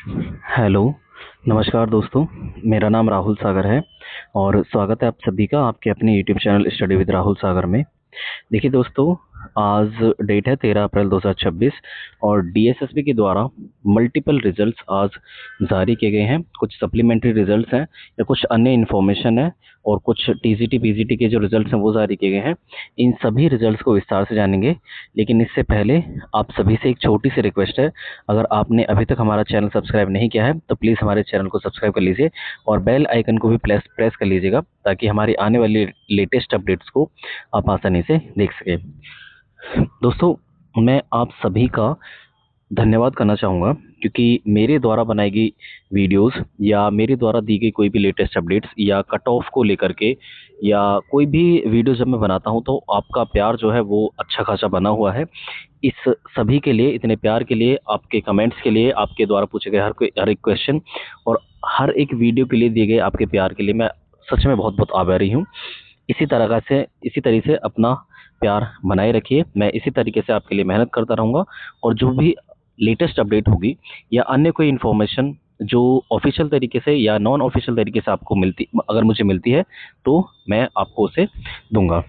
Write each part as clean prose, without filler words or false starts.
Hello, नमस्कार दोस्तों। मेरा नाम राहुल सागर है और स्वागत है आप सभी का आपके अपने YouTube channel study with Rahul Sagar में। देखिए दोस्तों, आज डेट है 13 अप्रैल 2026 और डीएसएसबी के द्वारा मल्टीपल रिजल्ट्स आज जारी किए गए हैं। कुछ सप्लीमेंट्री रिजल्ट्स हैं या कुछ अन्य इन्फॉर्मेशन है और कुछ टीजीटी पीजीटी के जो रिजल्ट्स हैं वो जारी किए गए हैं। इन सभी रिजल्ट्स को विस्तार से जानेंगे, लेकिन इससे पहले आप सभी से एक छोटी सी रिक्वेस्ट है। अगर आपने अभी तक हमारा चैनल सब्सक्राइब नहीं किया है तो प्लीज़ हमारे चैनल को सब्सक्राइब कर लीजिए और बेल आइकन को भी प्रेस कर लीजिएगा, ताकि हमारी आने वाली लेटेस्ट अपडेट्स को आप आसानी से देख सकें। दोस्तों, मैं आप सभी का धन्यवाद करना चाहूँगा, क्योंकि मेरे द्वारा बनाई गई वीडियोस या मेरे द्वारा दी गई कोई भी लेटेस्ट अपडेट्स या कट ऑफ को लेकर के या कोई भी वीडियो जब मैं बनाता हूँ तो आपका प्यार जो है वो अच्छा खासा बना हुआ है। इस सभी के लिए, इतने प्यार के लिए, आपके कमेंट्स के लिए, आपके द्वारा पूछे गए हर एक क्वेश्चन और हर एक वीडियो के लिए दिए गए आपके प्यार के लिए मैं सच में बहुत बहुत आभारी हूँ। इसी तरीके से अपना प्यार बनाए रखिए। मैं इसी तरीके से आपके लिए मेहनत करता रहूँगा और जो भी लेटेस्ट अपडेट होगी या अन्य कोई इन्फॉर्मेशन जो ऑफिशियल तरीके से या नॉन ऑफिशियल तरीके से आपको अगर मुझे मिलती है तो मैं आपको उसे दूंगा।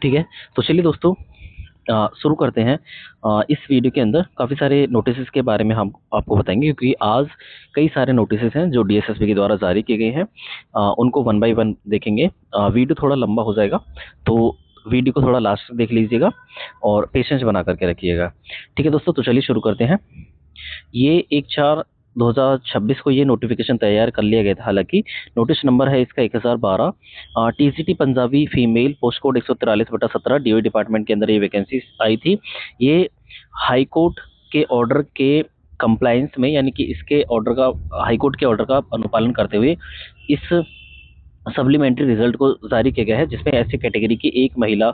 ठीक है, तो चलिए दोस्तों, शुरू करते हैं। इस वीडियो के अंदर काफ़ी सारे नोटिस के बारे में हम आपको बताएंगे, क्योंकि आज कई सारे नोटिस हैं जो डीएसएसबी के द्वारा जारी किए गए हैं। उनको वन बाय वन देखेंगे। वीडियो थोड़ा लंबा हो जाएगा तो वीडियो को थोड़ा लास्ट तक देख लीजिएगा और पेशेंस बना करके रखिएगा। ठीक है दोस्तों, तो चलिए शुरू करते हैं। ये 1/4/2026 को ये नोटिफिकेशन तैयार कर लिया गया था। हालांकि नोटिस नंबर है इसका 1012। TGT Punjabi female post code 143/17 DO department के अंदर ये वैकेंसी आई थी। ये हाई कोर्ट के ऑर्डर के कंप्लायंस में, यानी कि इसके ऑर्डर का, हाई कोर्ट के ऑर्डर का अनुपालन करते हुए इस सप्लीमेंट्री रिजल्ट को जारी किया गया है, जिसमें ऐसी कैटेगरी की एक महिला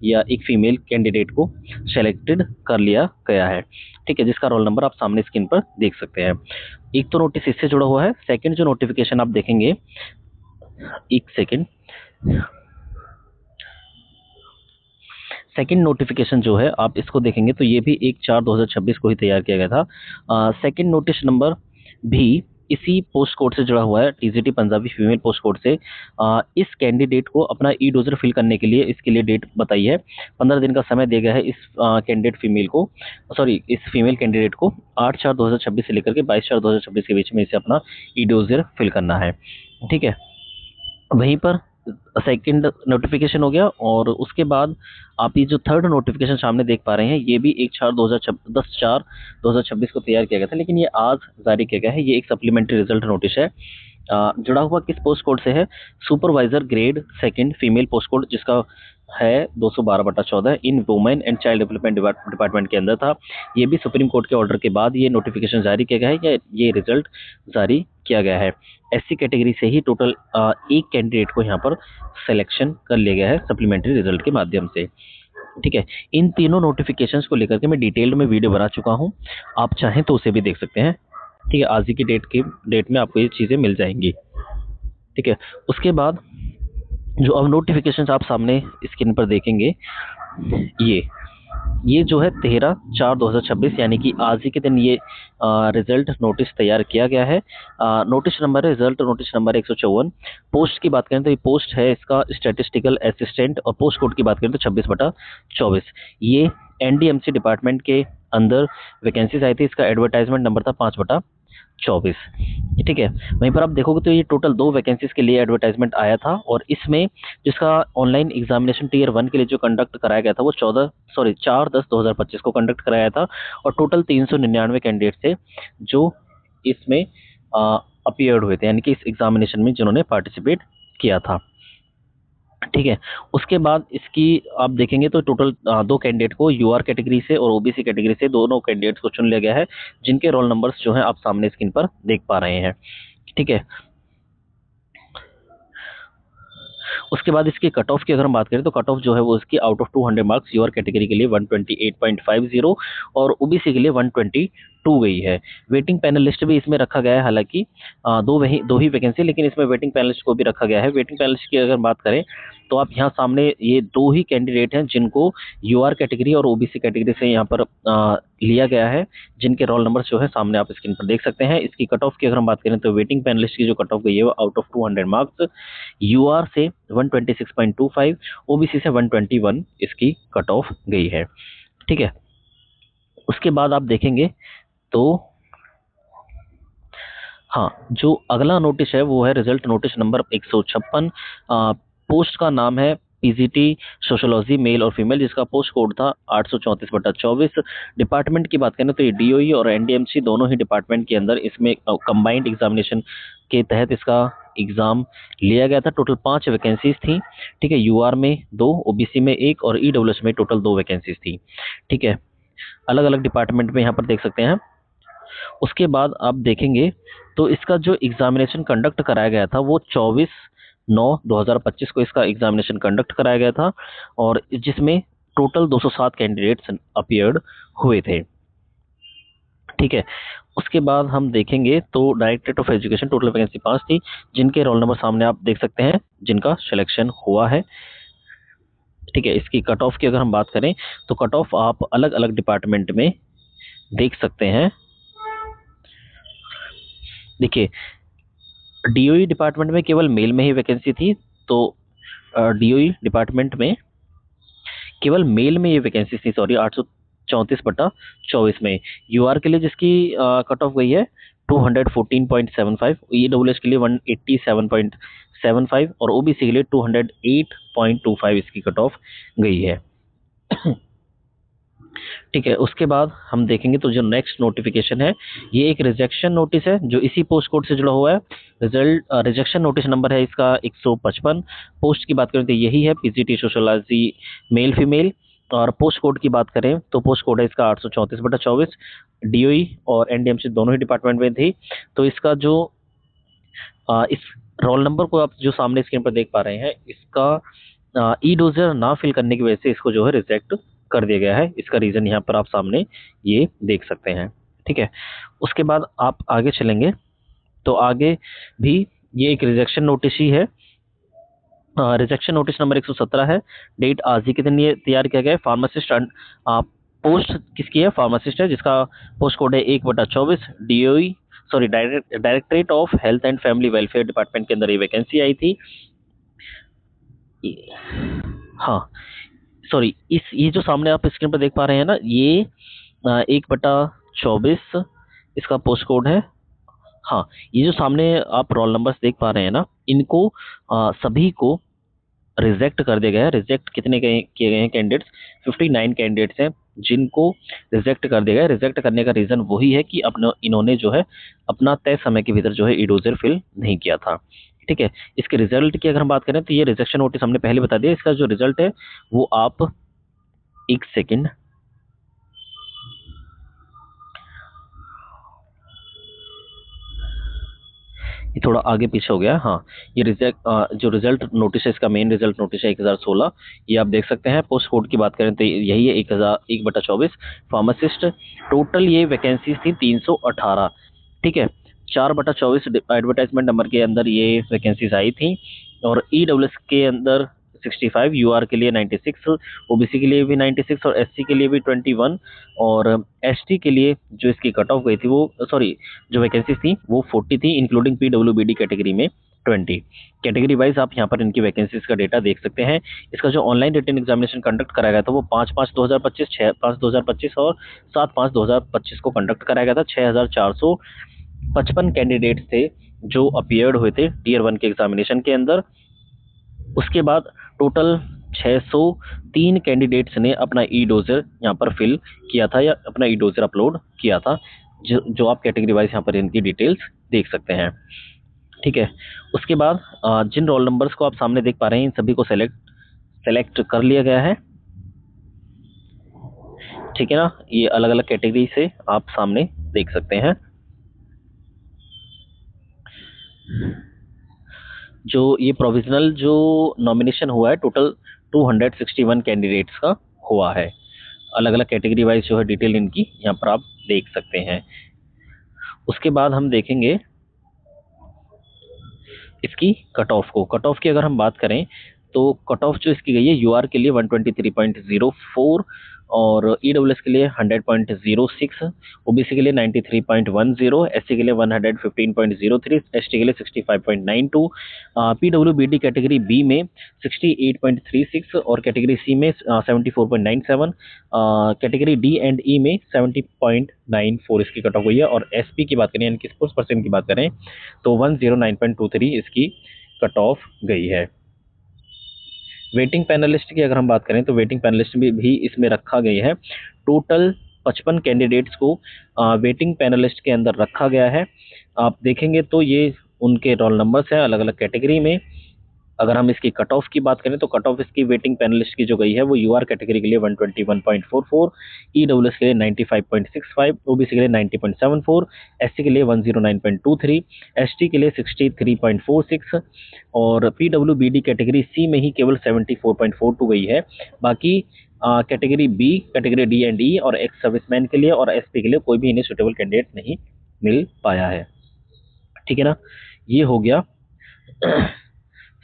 या एक फीमेल कैंडिडेट को सेलेक्टेड कर लिया गया है। ठीक है, जिसका रोल नंबर आप सामने स्क्रीन पर देख सकते हैं। एक तो नोटिस इससे जुड़ा हुआ है। सेकंड जो नोटिफिकेशन आप देखेंगे, एक सेकंड, सेकंड नोटिफिकेशन जो है आप इसको देखेंगे तो ये भी 1/4/2026 को ही तैयार किया गया था। सेकंड नोटिस नंबर भी इसी पोस्ट कोड से जुड़ा हुआ है, TGT Punjabi female post code से। इस कैंडिडेट को अपना ई डोजर फिल करने के लिए, इसके लिए डेट बताई है, 15 दिन का समय दिया गया है इस कैंडिडेट फीमेल को, सॉरी इस फीमेल कैंडिडेट को 8/4/2026 से लेकर के 22/4/2026 के बीच में इसे अपना ई डोजर फिल करना है। ठीक है, वहीं पर सेकंड नोटिफिकेशन हो गया और उसके बाद आप ये जो थर्ड नोटिफिकेशन सामने देख पा रहे हैं, ये भी 10/4/2026 को तैयार किया गया था, लेकिन ये आज जारी किया गया है। ये एक सप्लीमेंट्री रिजल्ट नोटिस है। जुड़ा हुआ किस पोस्ट कोड से है? Supervisor grade second female post code, जिसका है 212/14 इन women and child development department के अंदर था। ये भी सुप्रीम कोर्ट के ऑर्डर के बाद ये नोटिफिकेशन जारी किया गया है या ये रिजल्ट जारी किया गया है। एससी कैटेगरी से ही टोटल एक कैंडिडेट को यहाँ पर सिलेक्शन कर लिया गया है सप्लीमेंट्री रिजल्ट के माध्यम से। ठीक है, इन तीनों नोटिफिकेशंस को लेकर के मैं डिटेल्ड में वीडियो बना चुका हूँ, आप चाहें तो उसे भी देख सकते हैं। ठीक है, आज ही की डेट में आपको ये चीज़ें मिल जाएंगी। ठीक है, उसके बाद जो अब नोटिफिकेशंस आप सामने स्क्रीन पर देखेंगे, ये जो है 13/4/2026 यानी कि आज ही के दिन ये रिजल्ट नोटिस तैयार किया गया है। नोटिस नंबर है, रिजल्ट नोटिस नंबर 154। पोस्ट की बात करें तो ये पोस्ट है इसका स्टैटिस्टिकल असिस्टेंट और पोस्ट कोड की बात करें तो 26/24। ये एनडीएमसी डिपार्टमेंट के अंदर वैकेंसीज आई थी। इसका एडवर्टाइजमेंट नंबर था 5/24। ठीक है, वहीं पर आप देखोगे तो ये टोटल 2 वैकेंसीज के लिए एडवर्टाइजमेंट आया था और इसमें जिसका ऑनलाइन एग्जामिनेशन टीयर 1 के लिए जो कंडक्ट कराया गया था वो 4/10/2025 को कंडक्ट कराया था और टोटल 399 कैंडिडेट थे जो इसमें अपीयर्ड हुए थे, यानी कि इस एग्जामिनेशन में जिन्होंने पार्टिसिपेट किया था। ठीक है, उसके बाद इसकी आप देखेंगे तो टोटल 2 कैंडिडेट को यूआर कैटेगरी से और ओबीसी कैटेगरी से दोनों कैंडिडेट्स को चुन लिया गया है, जिनके रोल नंबर्स जो हैं आप सामने स्क्रीन पर देख पा रहे हैं। ठीक है, उसके बाद इसकी कट ऑफ की अगर हम बात करें तो कट ऑफ जो है वो इसकी out of 200 marks UR category के लिए 128.50 और ओबीसी के लिए 2 गई है। वेटिंग पैनलिस्ट भी इसमें रखा गया है, हालांकि दो ही वैकेंसी, लेकिन इसमें वेटिंग पैनलिस्ट को भी रखा गया है। वेटिंग पैनलिस्ट की अगर बात करें तो आप यहाँ सामने ये 2 ही कैंडिडेट हैं जिनको यूआर कैटेगरी और ओबीसी कैटेगरी से यहाँ पर लिया गया है, जिनके रोल नंबर जो है सामने आप स्क्रीन पर देख सकते हैं। इसकी कट ऑफ की अगर हम बात करें तो वेटिंग पैनलिस्ट की जो कट ऑफ गई है वो आउट ऑफ 200 मार्क्स, यूआर से 126.25, ओबीसी से 121 इसकी कट ऑफ गई है। ठीक है, उसके बाद आप देखेंगे तो हाँ, जो अगला नोटिस है वो है रिजल्ट नोटिस नंबर 156। पोस्ट का नाम है पीजीटी सोशियोलॉजी मेल और फीमेल, जिसका पोस्ट कोड था 834/24। डिपार्टमेंट की बात करें तो ये डीओई और एनडीएमसी दोनों ही डिपार्टमेंट के अंदर इसमें कंबाइंड एग्जामिनेशन के तहत इसका एग्जाम लिया गया था। टोटल 5 वैकेंसीज थी। ठीक है, यूआर में 2, ओबीसी में 1 और ईडब्ल्यूएस में टोटल 2 वैकेंसीज थी। ठीक है, अलग अलग डिपार्टमेंट में यहाँ पर देख सकते हैं। उसके बाद आप देखेंगे तो इसका जो एग्जामिनेशन कंडक्ट कराया गया था वो 24/9/2025 को इसका एग्जामिनेशन कंडक्ट कराया गया था, और जिसमें टोटल 207 कैंडिडेट्स अपीयर्ड हुए थे। ठीक है, उसके बाद हम देखेंगे तो directorate of education total vacancy 5 थी, जिनके रोल नंबर सामने आप देख सकते हैं, जिनका सिलेक्शन हुआ है। ठीक है, इसकी कट ऑफ की अगर हम बात करें तो कट ऑफ आप अलग अलग डिपार्टमेंट में देख सकते हैं। देखिए, डीओई डिपार्टमेंट में केवल मेल में ही वैकेंसी थी, तो डीओई डिपार्टमेंट में केवल मेल में ये वैकेंसी थी, सॉरी 834/24 में। यूआर के लिए जिसकी कट ऑफ गई है 214.75, ईडब्ल्यूएस के लिए 187.75 और ओबीसी के लिए 208.25 इसकी कट ऑफ गई है। ठीक है, उसके बाद हम देखेंगे तो जो नेक्स्ट नोटिफिकेशन है ये एक रिजेक्शन नोटिस है जो इसी पोस्ट कोड से जुड़ा हुआ है। रिजल्ट रिजेक्शन नोटिस नंबर है इसका 155। पोस्ट की बात करें तो यही है पीजीटी सोशियोलॉजी मेल फीमेल, और पोस्ट कोड की बात करें तो पोस्ट कोड है इसका 834/24। डीओई और एनडीएमसी दोनों ही डिपार्टमेंट में थी। तो इसका जो इस रोल नंबर को आप जो सामने स्क्रीन पर देख पा रहे हैं, इसका ई डोजर ना फिल करने की वजह से इसको जो है रिजेक्ट कर दिया गया है। इसका रीजन यहाँ पर आप सामने ये देख सकते हैं। ठीक है, उसके बाद आप आगे चलेंगे तो आगे भी ये एक रिजेक्शन नोटिस ही है। रिजेक्शन नोटिस नंबर 117 है। डेट आज ही के दिन ये तैयार किया गया है। फार्मासिस्ट पोस्ट किसकी है? फार्मासिस्ट है, जिसका पोस्ट कोड है 1/24। DOE sorry directorate of health and family welfare department के अंदर ये वैकेंसी आई थी। हाँ सॉरी, ये जो सामने आप स्क्रीन पर देख पा रहे हैं ना, ये 1/24 इसका पोस्ट कोड है। हाँ, ये जो सामने आप रोल नंबर्स देख पा रहे हैं ना, इनको सभी को रिजेक्ट कर दिया गया है। रिजेक्ट कितने किए गए हैं कैंडिडेट्स? 59 कैंडिडेट्स हैं जिनको रिजेक्ट कर दिया गया है। रिजेक्ट करने का रीजन वही है कि इन्होंने जो है अपना तय समय के भीतर जो है ईडोजर फिल नहीं किया था। ठीक है, इसके रिजल्ट की अगर हम बात करें तो ये रिजेक्शन नोटिस हमने पहले बता दिया। इसका जो रिजल्ट है वो आप एक सेकेंड, ये थोड़ा आगे पीछे हो गया। हाँ, ये जो रिजल्ट नोटिस है, इसका मेन रिजल्ट नोटिस है 1016। ये आप देख सकते हैं। पोस्ट कोड की बात करें तो यही है 1/24 फार्मासिस्ट। टोटल ये वैकेंसीज थी 318। ठीक है, 4/24 एडवर्टाइजमेंट नंबर के अंदर ये वैकेंसीज आई थी, और ईडब्ल्यूएस के अंदर 65, यूआर के लिए 96, ओबीसी के लिए भी 96 और एससी के लिए भी 21, और एसटी के लिए जो इसकी कट ऑफ गई थी वो सॉरी जो वैकेंसी थी वो 40 थी, इंक्लूडिंग पीडब्ल्यूबीडी कैटेगरी में 20। कैटेगरी वाइज आप यहाँ पर इनकी वैकेंसीज का डेटा देख सकते हैं। इसका जो ऑनलाइन रिटन एग्जामिनेशन कंडक्ट कराया गया था वो 5/5/2025, 6/5/2025 और 7/5/2025 को कंडक्ट कराया गया था। 6455 कैंडिडेट्स थे जो अपीयर्ड हुए थे टीयर 1 के एग्जामिनेशन के अंदर। उसके बाद टोटल 603 कैंडिडेट्स ने अपना ई डोजर यहाँ पर फिल किया था या अपना ई डोजर अपलोड किया था, जो आप कैटेगरी वाइज यहाँ पर इनकी डिटेल्स देख सकते हैं। ठीक है, उसके बाद जिन रोल नंबर्स को आप सामने देख पा रहे हैं इन सभी को सेलेक्ट कर लिया गया है। ठीक है ना, ये अलग अलग कैटेगरी से आप सामने देख सकते हैं। जो ये प्रोविजनल जो नॉमिनेशन हुआ है टोटल 261 कैंडिडेट्स का हुआ है। अलग अलग कैटेगरी वाइज जो है डिटेल इनकी यहाँ पर आप देख सकते हैं। उसके बाद हम देखेंगे इसकी कट ऑफ को। कट ऑफ की अगर हम बात करें तो कट ऑफ जो इसकी गई है यूआर के लिए 123.04 और ईडब्ल्यूएस के लिए 100.06, ओबीसी के लिए 93.10, एससी के लिए 115.03, एसटी के लिए 65.92, पीडब्ल्यूबीडी कैटेगरी बी में 68.36 और कैटेगरी सी में 74.97, कैटेगरी डी एंड ई में 70.94 इसकी कट ऑफ हुई है। और एसपी की बात करें यानी कि स्पोर्ट्स पर्सन की बात करें तो 109.23 इसकी कट ऑफ गई है। वेटिंग पैनलिस्ट की अगर हम बात करें तो वेटिंग पैनलिस्ट भी इसमें रखा गई है। टोटल 55 कैंडिडेट्स को वेटिंग पैनलिस्ट के अंदर रखा गया है। आप देखेंगे तो ये उनके रोल नंबर्स हैं अलग अलग कैटेगरी में। अगर हम इसकी कट ऑफ की बात करें तो कट ऑफ इसकी वेटिंग पैनलिस्ट की जो गई है वो यूआर कैटेगरी के लिए 121.44, ईडब्ल्यूएस के लिए 95.65, ओबीसी के लिए 90.74, एससी के लिए 109.23, एसटी के लिए 63.46 और पीडब्ल्यूबीडी कैटेगरी सी में ही केवल 74.42 गई है। बाकी category B, category D and E और एक्स सर्विसमैन के लिए और एसपी के लिए कोई भी इन्हें सुटेबल कैंडिडेट नहीं मिल पाया है। ठीक है ना, ये हो गया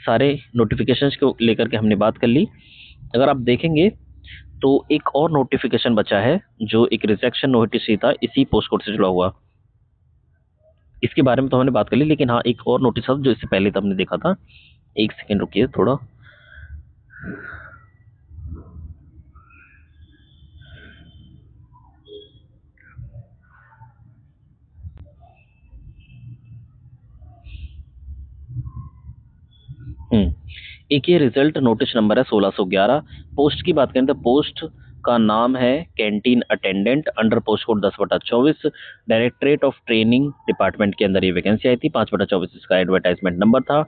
सारे नोटिफिकेशंस को लेकर के हमने बात कर ली। अगर आप देखेंगे तो एक और नोटिफिकेशन बचा है जो एक रिजेक्शन नोटिस ही था इसी पोस्ट कोड से जुड़ा हुआ। इसके बारे में तो हमने बात कर ली, लेकिन हाँ एक और नोटिस था जो इससे पहले तो हमने देखा था। एक सेकेंड रुकिए थोड़ा। एक ये रिजल्ट नोटिस नंबर है 1611। पोस्ट की बात करें तो पोस्ट का नाम है canteen attendant under post code 10/24, directorate of training department के अंदर ये वैकेंसी आई थी। 5/24 इसका एडवर्टाइजमेंट नंबर था।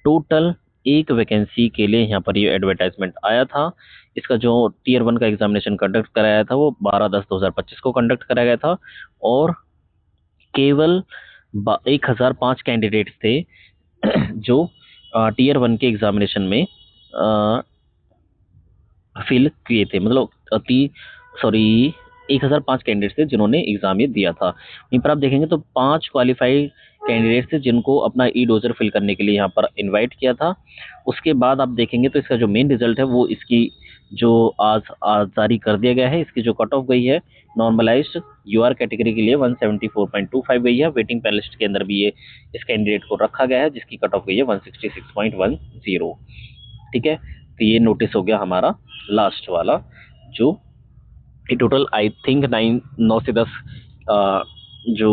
टोटल एक वैकेंसी के लिए यहाँ पर ये एडवर्टाइजमेट आया था। इसका जो टीयर 1 का एग्जामिनेशन कंडक्ट कराया था वो 12/10/2025 को कंडक्ट कराया गया था और केवल 1005 कैंडिडेट्स थे जो टीयर 1 के एग्जामिनेशन में फिल किए थे। मतलब 1005 कैंडिडेट्स थे जिन्होंने एग्जाम ये दिया था। वहीं पर आप देखेंगे तो 5 क्वालिफाइड कैंडिडेट्स थे जिनको अपना ई डोजर फिल करने के लिए यहाँ पर इनवाइट किया था। उसके बाद आप देखेंगे तो इसका जो मेन रिजल्ट है वो इसकी जो आज जारी कर दिया गया है। इसकी जो कट ऑफ गई है नॉर्मलाइज्ड यूआर कैटेगरी के लिए 174.25 गई है। वेटिंग पैनलिस्ट के अंदर भी ये इस कैंडिडेट को रखा गया है जिसकी कट ऑफ गई है 166.10। ठीक है, तो ये नोटिस हो गया हमारा लास्ट वाला जो टोटल आई थिंक 9 से 10 जो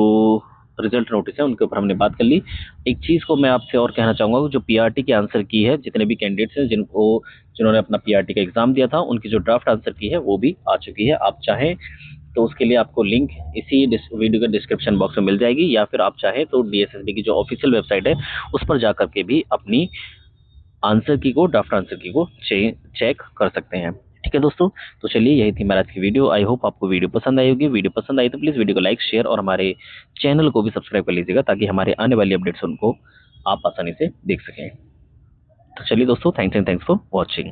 रिजल्ट नोटिस है उनके ऊपर हमने बात कर ली। एक चीज़ को मैं आपसे और कहना चाहूँगा, जो पीआरटी के आंसर की है जितने भी कैंडिडेट्स हैं जिन्होंने अपना पीआरटी का एग्जाम दिया था उनकी जो ड्राफ्ट आंसर की है वो भी आ चुकी है। आप चाहें तो उसके लिए आपको लिंक इसी वीडियो के डिस्क्रिप्शन बॉक्स में मिल जाएगी, या फिर आप चाहें तो डीएसएसबी की जो ऑफिशियल वेबसाइट है उस पर जा करके भी अपनी ड्राफ्ट आंसर की को चेक कर सकते हैं। ठीक है दोस्तों, तो चलिए यही थी मेरा आज की वीडियो। आई होप आपको वीडियो पसंद आई होगी। वीडियो पसंद आई तो प्लीज़ वीडियो को लाइक, शेयर और हमारे चैनल को भी सब्सक्राइब कर लीजिएगा ताकि हमारे आने वाली अपडेट्स उनको आप आसानी से देख सकें। तो चलिए दोस्तों, थैंक्स फॉर वॉचिंग।